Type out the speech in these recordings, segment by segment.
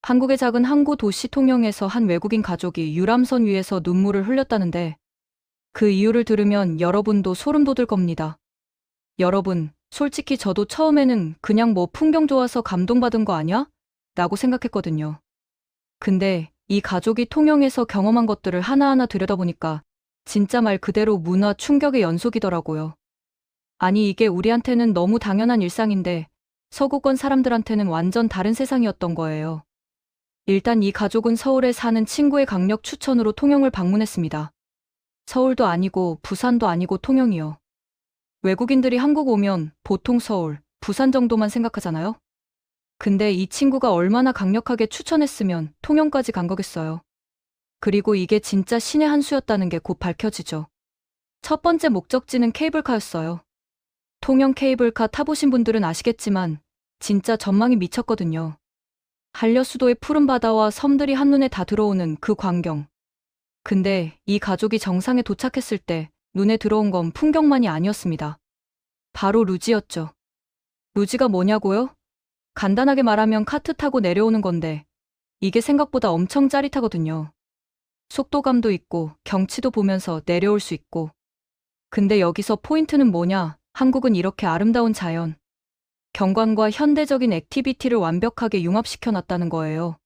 한국의 작은 항구 도시 통영에서 한 외국인 가족이 유람선 위에서 눈물을 흘렸다는데 그 이유를 들으면 여러분도 소름 돋을 겁니다. 여러분, 솔직히 저도 처음에는 그냥 뭐 풍경 좋아서 감동받은 거 아니야? 라고 생각했거든요. 근데 이 가족이 통영에서 경험한 것들을 하나하나 들여다보니까 진짜 말 그대로 문화 충격의 연속이더라고요. 아니, 이게 우리한테는 너무 당연한 일상인데 서구권 사람들한테는 완전 다른 세상이었던 거예요. 일단 이 가족은 서울에 사는 친구의 강력 추천으로 통영을 방문했습니다. 서울도 아니고 부산도 아니고 통영이요. 외국인들이 한국 오면 보통 서울, 부산 정도만 생각하잖아요? 근데 이 친구가 얼마나 강력하게 추천했으면 통영까지 간 거겠어요. 그리고 이게 진짜 신의 한 수였다는 게 곧 밝혀지죠. 첫 번째 목적지는 케이블카였어요. 통영 케이블카 타보신 분들은 아시겠지만 진짜 전망이 미쳤거든요. 한려수도의 푸른 바다와 섬들이 한눈에 다 들어오는 그 광경. 근데 이 가족이 정상에 도착했을 때 눈에 들어온 건 풍경만이 아니었습니다. 바로 루지였죠. 루지가 뭐냐고요? 간단하게 말하면 카트 타고 내려오는 건데 이게 생각보다 엄청 짜릿하거든요. 속도감도 있고 경치도 보면서 내려올 수 있고. 근데 여기서 포인트는 뭐냐? 한국은 이렇게 아름다운 자연, 경관과 현대적인 액티비티를 완벽하게 융합시켜 놨다는 거예요.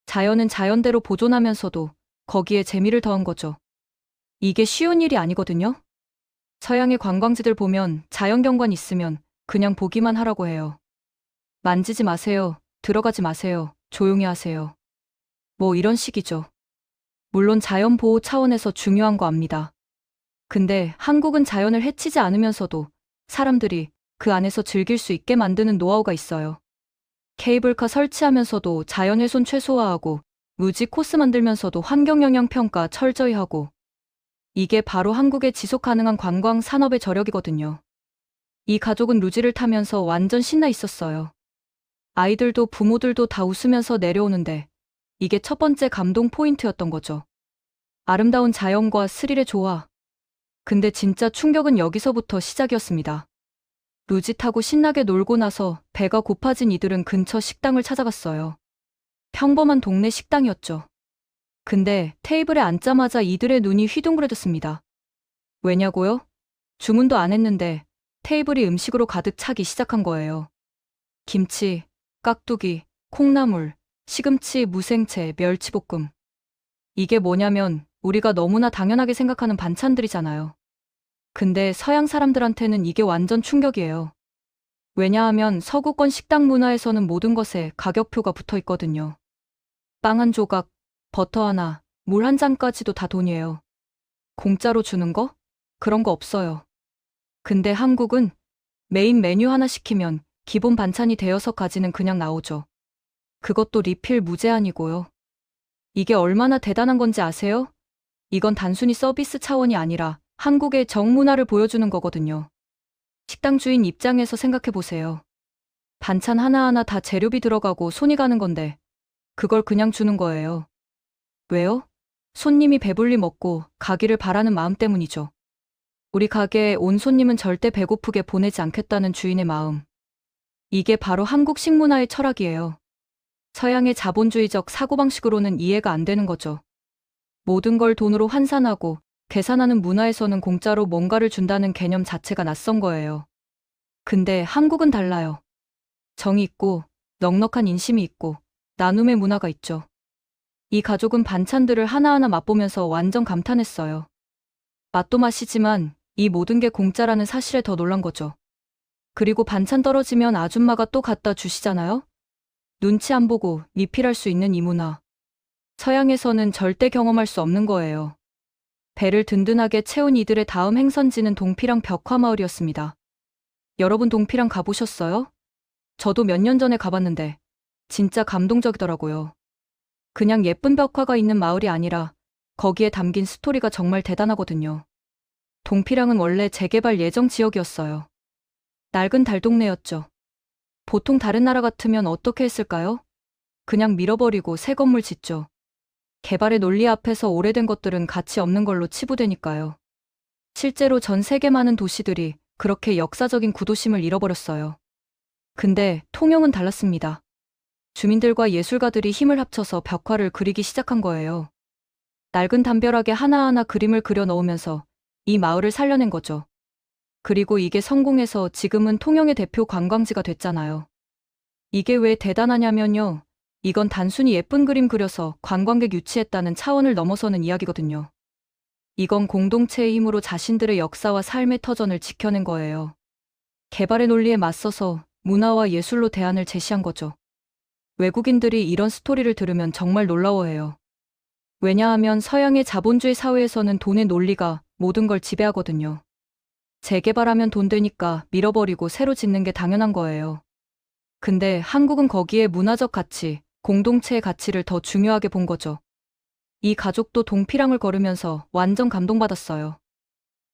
자연은 자연대로 보존하면서도 거기에 재미를 더한 거죠. 이게 쉬운 일이 아니거든요. 서양의 관광지들 보면 자연경관 있으면 그냥 보기만 하라고 해요. 만지지 마세요. 들어가지 마세요. 조용히 하세요. 뭐 이런 식이죠. 물론 자연 보호 차원에서 중요한 거 압니다. 근데 한국은 자연을 해치지 않으면서도 사람들이 그 안에서 즐길 수 있게 만드는 노하우가 있어요. 케이블카 설치하면서도 자연훼손 최소화하고 루지 코스 만들면서도 환경영향 평가 철저히 하고. 이게 바로 한국의 지속가능한 관광 산업의 저력이거든요. 이 가족은 루지를 타면서 완전 신나 있었어요. 아이들도 부모들도 다 웃으면서 내려오는데 이게 첫 번째 감동 포인트였던 거죠. 아름다운 자연과 스릴의 조화. 근데 진짜 충격은 여기서부터 시작이었습니다. 루지 타고 신나게 놀고 나서 배가 고파진 이들은 근처 식당을 찾아갔어요. 평범한 동네 식당이었죠. 근데 테이블에 앉자마자 이들의 눈이 휘둥그레졌습니다. 왜냐고요? 주문도 안 했는데 테이블이 음식으로 가득 차기 시작한 거예요. 김치, 깍두기, 콩나물, 시금치, 무생채, 멸치볶음. 이게 뭐냐면 우리가 너무나 당연하게 생각하는 반찬들이잖아요. 근데 서양 사람들한테는 이게 완전 충격이에요. 왜냐하면 서구권 식당 문화에서는 모든 것에 가격표가 붙어 있거든요. 빵 한 조각, 버터 하나, 물 한 잔까지도 다 돈이에요. 공짜로 주는 거? 그런 거 없어요. 근데 한국은 메인 메뉴 하나 시키면 기본 반찬이 대여섯 가지는 그냥 나오죠. 그것도 리필 무제한이고요. 이게 얼마나 대단한 건지 아세요? 이건 단순히 서비스 차원이 아니라 한국의 정문화를 보여주는 거거든요. 식당 주인 입장에서 생각해 보세요. 반찬 하나하나 다 재료비 들어가고 손이 가는 건데 그걸 그냥 주는 거예요. 왜요? 손님이 배불리 먹고 가기를 바라는 마음 때문이죠. 우리 가게에 온 손님은 절대 배고프게 보내지 않겠다는 주인의 마음. 이게 바로 한국 식문화의 철학이에요. 서양의 자본주의적 사고방식으로는 이해가 안 되는 거죠. 모든 걸 돈으로 환산하고 계산하는 문화에서는 공짜로 뭔가를 준다는 개념 자체가 낯선 거예요. 근데 한국은 달라요. 정이 있고 넉넉한 인심이 있고 나눔의 문화가 있죠. 이 가족은 반찬들을 하나하나 맛보면서 완전 감탄했어요. 맛도 맛이지만 이 모든 게 공짜라는 사실에 더 놀란 거죠. 그리고 반찬 떨어지면 아줌마가 또 갖다 주시잖아요? 눈치 안 보고 리필할 수 있는 이 문화. 서양에서는 절대 경험할 수 없는 거예요. 배를 든든하게 채운 이들의 다음 행선지는 동피랑 벽화마을이었습니다. 여러분 동피랑 가보셨어요? 저도 몇 년 전에 가봤는데 진짜 감동적이더라고요. 그냥 예쁜 벽화가 있는 마을이 아니라 거기에 담긴 스토리가 정말 대단하거든요. 동피랑은 원래 재개발 예정 지역이었어요. 낡은 달동네였죠. 보통 다른 나라 같으면 어떻게 했을까요? 그냥 밀어버리고 새 건물 짓죠. 개발의 논리 앞에서 오래된 것들은 가치 없는 걸로 치부되니까요. 실제로 전 세계 많은 도시들이 그렇게 역사적인 구도심을 잃어버렸어요. 근데 통영은 달랐습니다. 주민들과 예술가들이 힘을 합쳐서 벽화를 그리기 시작한 거예요. 낡은 담벼락에 하나하나 그림을 그려 넣으면서 이 마을을 살려낸 거죠. 그리고 이게 성공해서 지금은 통영의 대표 관광지가 됐잖아요. 이게 왜 대단하냐면요. 이건 단순히 예쁜 그림 그려서 관광객 유치했다는 차원을 넘어서는 이야기거든요. 이건 공동체의 힘으로 자신들의 역사와 삶의 터전을 지켜낸 거예요. 개발의 논리에 맞서서 문화와 예술로 대안을 제시한 거죠. 외국인들이 이런 스토리를 들으면 정말 놀라워해요. 왜냐하면 서양의 자본주의 사회에서는 돈의 논리가 모든 걸 지배하거든요. 재개발하면 돈 되니까 밀어버리고 새로 짓는 게 당연한 거예요. 근데 한국은 거기에 문화적 가치, 공동체의 가치를 더 중요하게 본 거죠. 이 가족도 동피랑을 걸으면서 완전 감동받았어요.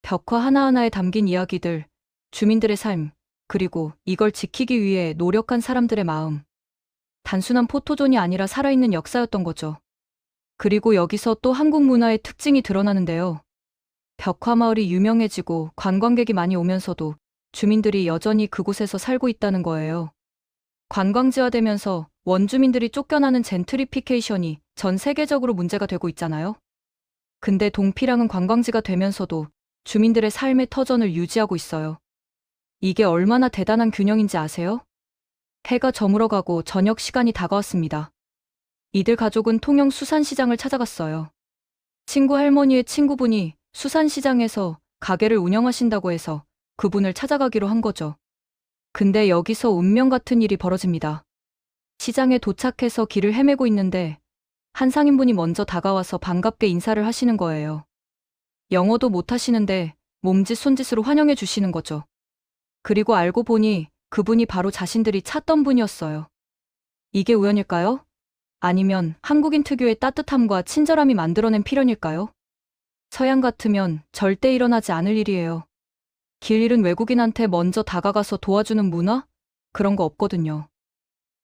벽화 하나하나에 담긴 이야기들, 주민들의 삶, 그리고 이걸 지키기 위해 노력한 사람들의 마음. 단순한 포토존이 아니라 살아있는 역사였던 거죠. 그리고 여기서 또 한국 문화의 특징이 드러나는데요. 벽화마을이 유명해지고 관광객이 많이 오면서도 주민들이 여전히 그곳에서 살고 있다는 거예요. 관광지화되면서 원주민들이 쫓겨나는 젠트리피케이션이 전 세계적으로 문제가 되고 있잖아요. 근데 동피랑은 관광지가 되면서도 주민들의 삶의 터전을 유지하고 있어요. 이게 얼마나 대단한 균형인지 아세요? 해가 저물어가고 저녁 시간이 다가왔습니다. 이들 가족은 통영 수산시장을 찾아갔어요. 친구 할머니의 친구분이 수산시장에서 가게를 운영하신다고 해서 그분을 찾아가기로 한 거죠. 근데 여기서 운명 같은 일이 벌어집니다. 시장에 도착해서 길을 헤매고 있는데 한 상인분이 먼저 다가와서 반갑게 인사를 하시는 거예요. 영어도 못하시는데 몸짓 손짓으로 환영해 주시는 거죠. 그리고 알고 보니 그분이 바로 자신들이 찾던 분이었어요. 이게 우연일까요? 아니면 한국인 특유의 따뜻함과 친절함이 만들어낸 필연일까요? 서양 같으면 절대 일어나지 않을 일이에요. 길 잃은 외국인한테 먼저 다가가서 도와주는 문화? 그런 거 없거든요.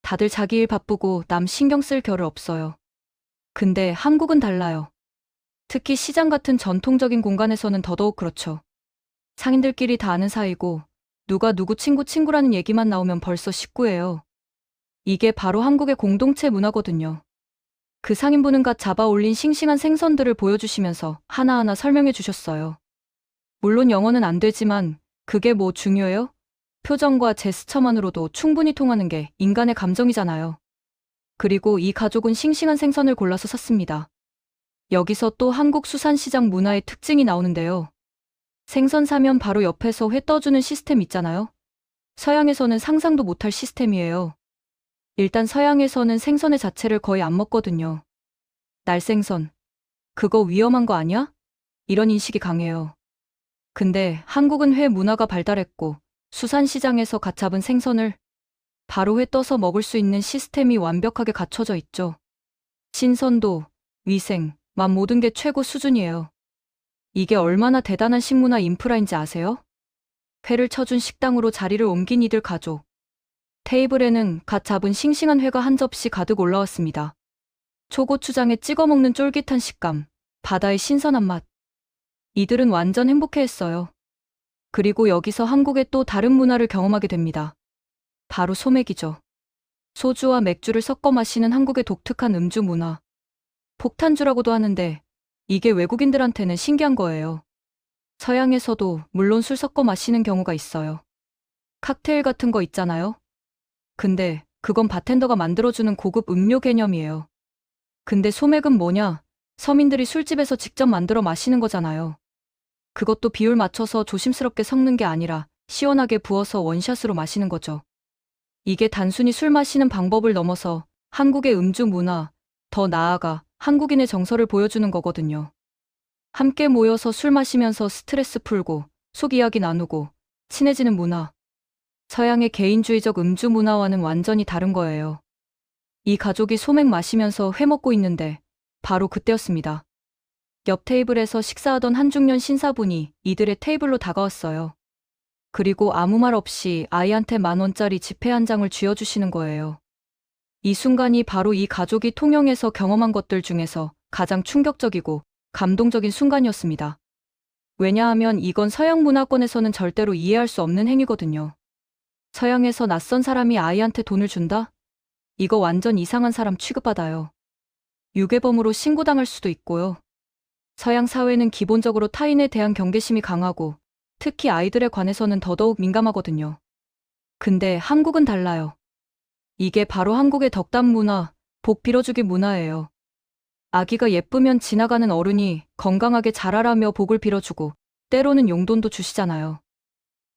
다들 자기 일 바쁘고 남 신경 쓸 겨를 없어요. 근데 한국은 달라요. 특히 시장 같은 전통적인 공간에서는 더더욱 그렇죠. 상인들끼리 다 아는 사이고 누가 누구 친구라는 얘기만 나오면 벌써 식구예요. 이게 바로 한국의 공동체 문화거든요. 그 상인분은 갓 잡아 올린 싱싱한 생선들을 보여주시면서 하나하나 설명해 주셨어요. 물론 영어는 안 되지만 그게 뭐 중요해요? 표정과 제스처만으로도 충분히 통하는 게 인간의 감정이잖아요. 그리고 이 가족은 싱싱한 생선을 골라서 샀습니다. 여기서 또 한국 수산시장 문화의 특징이 나오는데요. 생선 사면 바로 옆에서 회 떠주는 시스템 있잖아요. 서양에서는 상상도 못할 시스템이에요. 일단 서양에서는 생선의 자체를 거의 안 먹거든요. 날생선. 그거 위험한 거 아니야? 이런 인식이 강해요. 근데 한국은 회 문화가 발달했고 수산시장에서 갓 잡은 생선을 바로 회 떠서 먹을 수 있는 시스템이 완벽하게 갖춰져 있죠. 신선도, 위생, 맛 모든 게 최고 수준이에요. 이게 얼마나 대단한 식문화 인프라인지 아세요? 회를 쳐준 식당으로 자리를 옮긴 이들 가족. 테이블에는 갓 잡은 싱싱한 회가 한 접시 가득 올라왔습니다. 초고추장에 찍어 먹는 쫄깃한 식감, 바다의 신선한 맛. 이들은 완전 행복해했어요. 그리고 여기서 한국의 또 다른 문화를 경험하게 됩니다. 바로 소맥이죠. 소주와 맥주를 섞어 마시는 한국의 독특한 음주 문화. 폭탄주라고도 하는데 이게 외국인들한테는 신기한 거예요. 서양에서도 물론 술 섞어 마시는 경우가 있어요. 칵테일 같은 거 있잖아요. 근데 그건 바텐더가 만들어주는 고급 음료 개념이에요. 근데 소맥은 뭐냐? 서민들이 술집에서 직접 만들어 마시는 거잖아요. 그것도 비율 맞춰서 조심스럽게 섞는 게 아니라 시원하게 부어서 원샷으로 마시는 거죠. 이게 단순히 술 마시는 방법을 넘어서 한국의 음주 문화, 더 나아가 한국인의 정서를 보여주는 거거든요. 함께 모여서 술 마시면서 스트레스 풀고 속 이야기 나누고 친해지는 문화. 서양의 개인주의적 음주 문화와는 완전히 다른 거예요. 이 가족이 소맥 마시면서 회 먹고 있는데 바로 그때였습니다. 옆 테이블에서 식사하던 한중년 신사분이 이들의 테이블로 다가왔어요. 그리고 아무 말 없이 아이한테 10,000원짜리 지폐 한 장을 쥐어주시는 거예요. 이 순간이 바로 이 가족이 통영에서 경험한 것들 중에서 가장 충격적이고 감동적인 순간이었습니다. 왜냐하면 이건 서양 문화권에서는 절대로 이해할 수 없는 행위거든요. 서양에서 낯선 사람이 아이한테 돈을 준다? 이거 완전 이상한 사람 취급받아요. 유괴범으로 신고당할 수도 있고요. 서양 사회는 기본적으로 타인에 대한 경계심이 강하고 특히 아이들에 관해서는 더더욱 민감하거든요. 근데 한국은 달라요. 이게 바로 한국의 덕담 문화, 복 빌어주기 문화예요. 아기가 예쁘면 지나가는 어른이 건강하게 자라라며 복을 빌어주고 때로는 용돈도 주시잖아요.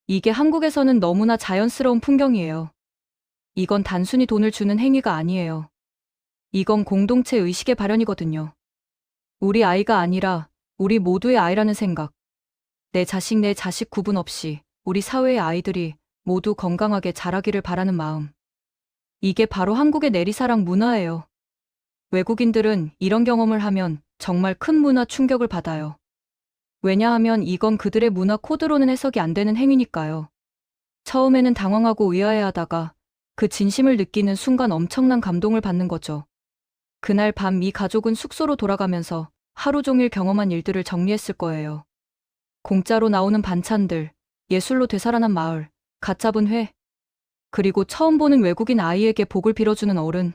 이게 한국에서는 너무나 자연스러운 풍경이에요. 이건 단순히 돈을 주는 행위가 아니에요. 이건 공동체 의식의 발현이거든요. 우리 아이가 아니라 우리 모두의 아이라는 생각. 내 자식 구분 없이 우리 사회의 아이들이 모두 건강하게 자라기를 바라는 마음. 이게 바로 한국의 내리사랑 문화예요. 외국인들은 이런 경험을 하면 정말 큰 문화 충격을 받아요. 왜냐하면 이건 그들의 문화 코드로는 해석이 안 되는 행위니까요. 처음에는 당황하고 의아해하다가 그 진심을 느끼는 순간 엄청난 감동을 받는 거죠. 그날 밤 이 가족은 숙소로 돌아가면서 하루 종일 경험한 일들을 정리했을 거예요. 공짜로 나오는 반찬들, 예술로 되살아난 마을, 갓 잡은 회, 그리고 처음 보는 외국인 아이에게 복을 빌어주는 어른.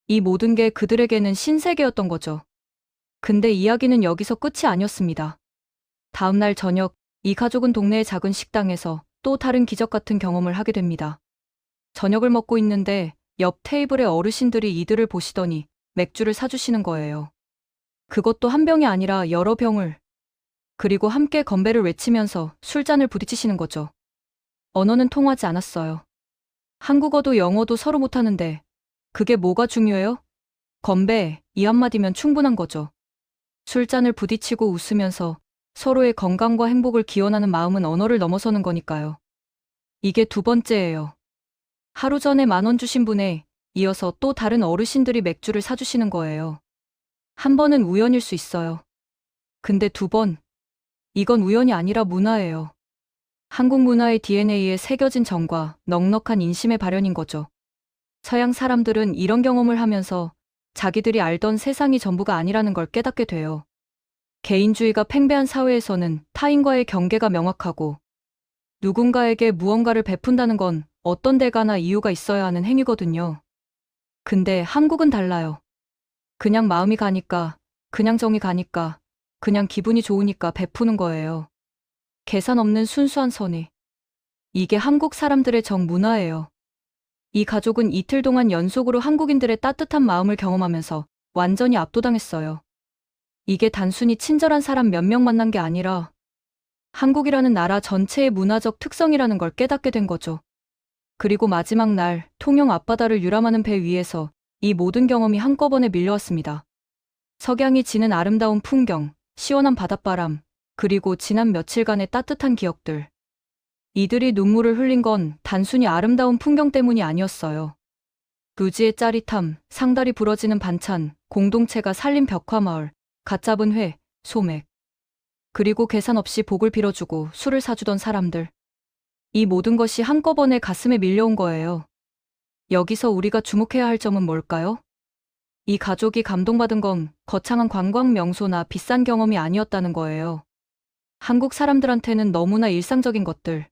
이 모든 게 그들에게는 신세계였던 거죠. 근데 이야기는 여기서 끝이 아니었습니다. 다음 날 저녁, 이 가족은 동네의 작은 식당에서 또 다른 기적 같은 경험을 하게 됩니다. 저녁을 먹고 있는데 옆 테이블의 어르신들이 이들을 보시더니 맥주를 사주시는 거예요. 그것도 한 병이 아니라 여러 병을. 그리고 함께 건배를 외치면서 술잔을 부딪히시는 거죠. 언어는 통하지 않았어요. 한국어도 영어도 서로 못하는데 그게 뭐가 중요해요? 건배, 이 한마디면 충분한 거죠. 술잔을 부딪히고 웃으면서 서로의 건강과 행복을 기원하는 마음은 언어를 넘어서는 거니까요. 이게 두 번째예요. 하루 전에 10,000원 주신 분에 이어서 또 다른 어르신들이 맥주를 사주시는 거예요. 한 번은 우연일 수 있어요. 근데 두 번, 이건 우연이 아니라 문화예요. 한국 문화의 DNA에 새겨진 정과 넉넉한 인심의 발현인 거죠. 서양 사람들은 이런 경험을 하면서 자기들이 알던 세상이 전부가 아니라는 걸 깨닫게 돼요. 개인주의가 팽배한 사회에서는 타인과의 경계가 명확하고 누군가에게 무언가를 베푼다는 건 어떤 대가나 이유가 있어야 하는 행위거든요. 근데 한국은 달라요. 그냥 마음이 가니까, 그냥 정이 가니까, 그냥 기분이 좋으니까 베푸는 거예요. 계산 없는 순수한 선의. 이게 한국 사람들의 정문화예요. 이 가족은 이틀 동안 연속으로 한국인들의 따뜻한 마음을 경험하면서 완전히 압도당했어요. 이게 단순히 친절한 사람 몇 명 만난 게 아니라 한국이라는 나라 전체의 문화적 특성이라는 걸 깨닫게 된 거죠. 그리고 마지막 날 통영 앞바다를 유람하는 배 위에서 이 모든 경험이 한꺼번에 밀려왔습니다. 석양이 지는 아름다운 풍경, 시원한 바닷바람, 그리고 지난 며칠간의 따뜻한 기억들. 이들이 눈물을 흘린 건 단순히 아름다운 풍경 때문이 아니었어요. 부지의 짜릿함, 상다리 부러지는 반찬, 공동체가 살린 벽화마을, 갓 잡은 회, 소맥. 그리고 계산 없이 복을 빌어주고 술을 사주던 사람들. 이 모든 것이 한꺼번에 가슴에 밀려온 거예요. 여기서 우리가 주목해야 할 점은 뭘까요? 이 가족이 감동받은 건 거창한 관광 명소나 비싼 경험이 아니었다는 거예요. 한국 사람들한테는 너무나 일상적인 것들.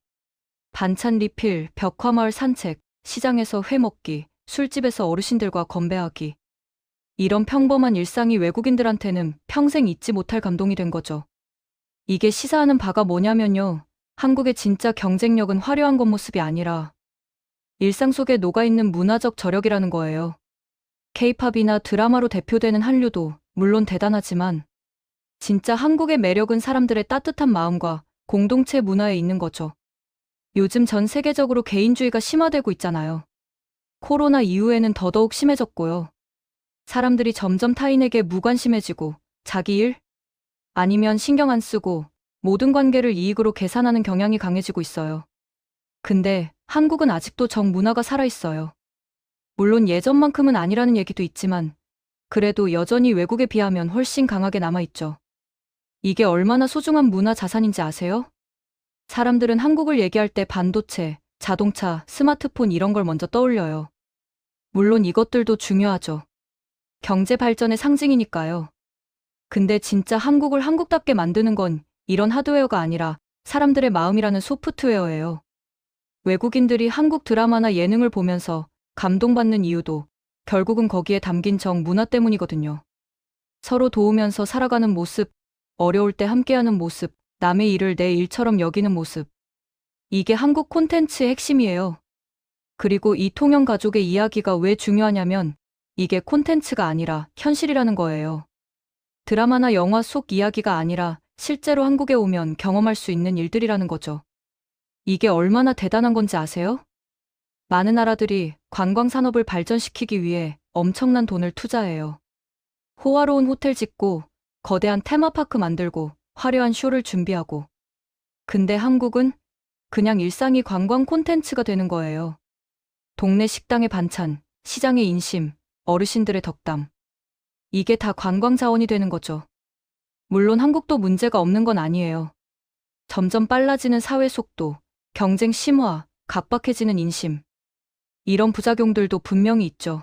반찬 리필, 벽화마을 산책, 시장에서 회 먹기, 술집에서 어르신들과 건배하기. 이런 평범한 일상이 외국인들한테는 평생 잊지 못할 감동이 된 거죠. 이게 시사하는 바가 뭐냐면요. 한국의 진짜 경쟁력은 화려한 겉모습이 아니라 일상 속에 녹아있는 문화적 저력이라는 거예요. 케이팝이나 드라마로 대표되는 한류도 물론 대단하지만 진짜 한국의 매력은 사람들의 따뜻한 마음과 공동체 문화에 있는 거죠. 요즘 전 세계적으로 개인주의가 심화되고 있잖아요. 코로나 이후에는 더더욱 심해졌고요. 사람들이 점점 타인에게 무관심해지고 자기 일? 아니면 신경 안 쓰고 모든 관계를 이익으로 계산하는 경향이 강해지고 있어요. 근데 한국은 아직도 정문화가 살아있어요. 물론 예전만큼은 아니라는 얘기도 있지만 그래도 여전히 외국에 비하면 훨씬 강하게 남아있죠. 이게 얼마나 소중한 문화 자산인지 아세요? 사람들은 한국을 얘기할 때 반도체, 자동차, 스마트폰 이런 걸 먼저 떠올려요. 물론 이것들도 중요하죠. 경제 발전의 상징이니까요. 근데 진짜 한국을 한국답게 만드는 건 이런 하드웨어가 아니라 사람들의 마음이라는 소프트웨어예요. 외국인들이 한국 드라마나 예능을 보면서 감동받는 이유도 결국은 거기에 담긴 정문화 때문이거든요. 서로 도우면서 살아가는 모습, 어려울 때 함께하는 모습, 남의 일을 내 일처럼 여기는 모습. 이게 한국 콘텐츠의 핵심이에요. 그리고 이 통영 가족의 이야기가 왜 중요하냐면 이게 콘텐츠가 아니라 현실이라는 거예요. 드라마나 영화 속 이야기가 아니라 실제로 한국에 오면 경험할 수 있는 일들이라는 거죠. 이게 얼마나 대단한 건지 아세요? 많은 나라들이 관광 산업을 발전시키기 위해 엄청난 돈을 투자해요. 호화로운 호텔 짓고 거대한 테마파크 만들고 화려한 쇼를 준비하고. 근데 한국은 그냥 일상이 관광 콘텐츠가 되는 거예요. 동네 식당의 반찬, 시장의 인심, 어르신들의 덕담. 이게 다 관광 자원이 되는 거죠. 물론 한국도 문제가 없는 건 아니에요. 점점 빨라지는 사회 속도, 경쟁 심화, 각박해지는 인심. 이런 부작용들도 분명히 있죠.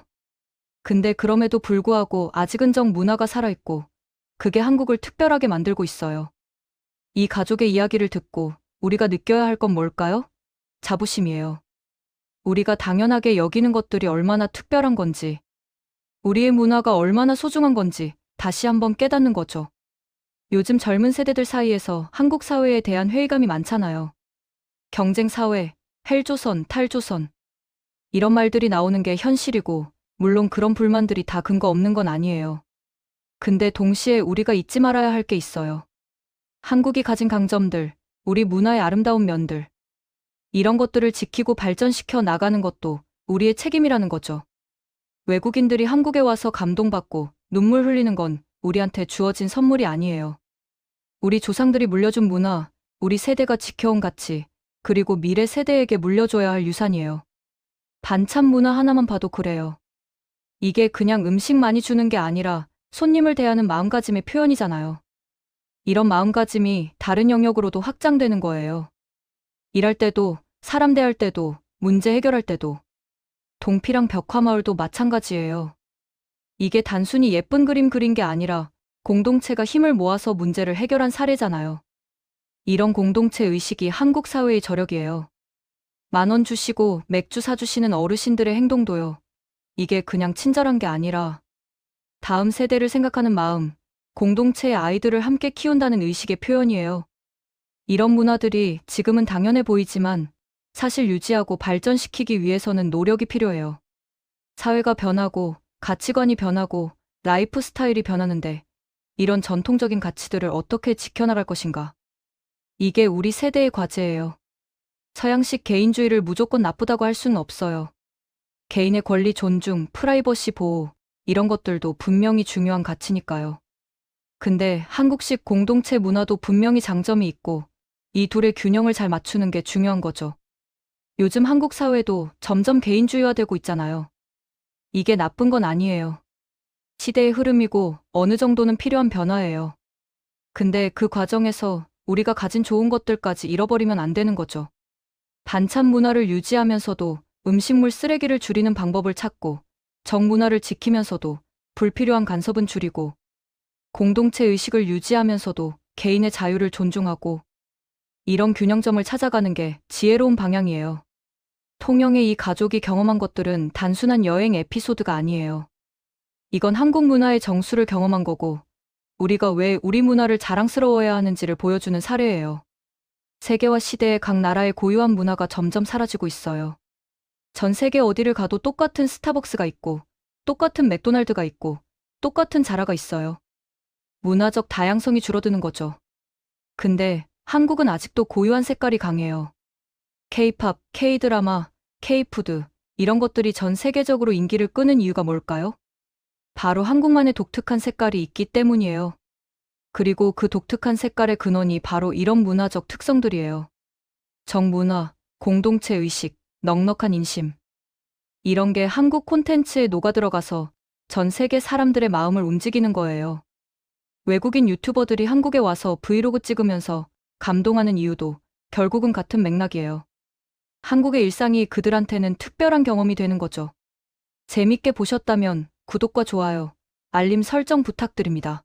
근데 그럼에도 불구하고 아직은 정문화가 살아있고 그게 한국을 특별하게 만들고 있어요. 이 가족의 이야기를 듣고 우리가 느껴야 할 건 뭘까요? 자부심이에요. 우리가 당연하게 여기는 것들이 얼마나 특별한 건지, 우리의 문화가 얼마나 소중한 건지 다시 한번 깨닫는 거죠. 요즘 젊은 세대들 사이에서 한국 사회에 대한 회의감이 많잖아요. 경쟁 사회, 헬조선, 탈조선. 이런 말들이 나오는 게 현실이고, 물론 그런 불만들이 다 근거 없는 건 아니에요. 근데 동시에 우리가 잊지 말아야 할 게 있어요. 한국이 가진 강점들, 우리 문화의 아름다운 면들. 이런 것들을 지키고 발전시켜 나가는 것도 우리의 책임이라는 거죠. 외국인들이 한국에 와서 감동받고 눈물 흘리는 건 우리한테 주어진 선물이 아니에요. 우리 조상들이 물려준 문화, 우리 세대가 지켜온 가치, 그리고 미래 세대에게 물려줘야 할 유산이에요. 반찬 문화 하나만 봐도 그래요. 이게 그냥 음식 많이 주는 게 아니라 손님을 대하는 마음가짐의 표현이잖아요. 이런 마음가짐이 다른 영역으로도 확장되는 거예요. 일할 때도, 사람 대할 때도, 문제 해결할 때도. 동피랑 벽화마을도 마찬가지예요. 이게 단순히 예쁜 그림 그린 게 아니라 공동체가 힘을 모아서 문제를 해결한 사례잖아요. 이런 공동체 의식이 한국 사회의 저력이에요. 10,000원 주시고 맥주 사주시는 어르신들의 행동도요. 이게 그냥 친절한 게 아니라 다음 세대를 생각하는 마음, 공동체의 아이들을 함께 키운다는 의식의 표현이에요. 이런 문화들이 지금은 당연해 보이지만 사실 유지하고 발전시키기 위해서는 노력이 필요해요. 사회가 변하고 가치관이 변하고 라이프 스타일이 변하는데 이런 전통적인 가치들을 어떻게 지켜나갈 것인가? 이게 우리 세대의 과제예요. 서양식 개인주의를 무조건 나쁘다고 할 수는 없어요. 개인의 권리 존중, 프라이버시 보호, 이런 것들도 분명히 중요한 가치니까요. 근데 한국식 공동체 문화도 분명히 장점이 있고 이 둘의 균형을 잘 맞추는 게 중요한 거죠. 요즘 한국 사회도 점점 개인주의화되고 있잖아요. 이게 나쁜 건 아니에요. 시대의 흐름이고 어느 정도는 필요한 변화예요. 근데 그 과정에서 우리가 가진 좋은 것들까지 잃어버리면 안 되는 거죠. 반찬 문화를 유지하면서도 음식물 쓰레기를 줄이는 방법을 찾고 정문화를 지키면서도 불필요한 간섭은 줄이고 공동체 의식을 유지하면서도 개인의 자유를 존중하고 이런 균형점을 찾아가는 게 지혜로운 방향이에요. 통영의 이 가족이 경험한 것들은 단순한 여행 에피소드가 아니에요. 이건 한국 문화의 정수를 경험한 거고 우리가 왜 우리 문화를 자랑스러워해야 하는지를 보여주는 사례예요. 세계와 시대의 각 나라의 고유한 문화가 점점 사라지고 있어요. 전 세계 어디를 가도 똑같은 스타벅스가 있고 똑같은 맥도날드가 있고 똑같은 자라가 있어요. 문화적 다양성이 줄어드는 거죠. 근데 한국은 아직도 고유한 색깔이 강해요. K-팝, K-드라마, K-푸드 이런 것들이 전 세계적으로 인기를 끄는 이유가 뭘까요? 바로 한국만의 독특한 색깔이 있기 때문이에요. 그리고 그 독특한 색깔의 근원이 바로 이런 문화적 특성들이에요. 정문화, 공동체 의식, 넉넉한 인심. 이런 게 한국 콘텐츠에 녹아들어가서 전 세계 사람들의 마음을 움직이는 거예요. 외국인 유튜버들이 한국에 와서 브이로그 찍으면서 감동하는 이유도 결국은 같은 맥락이에요. 한국의 일상이 그들한테는 특별한 경험이 되는 거죠. 재밌게 보셨다면 구독과 좋아요, 알림 설정 부탁드립니다.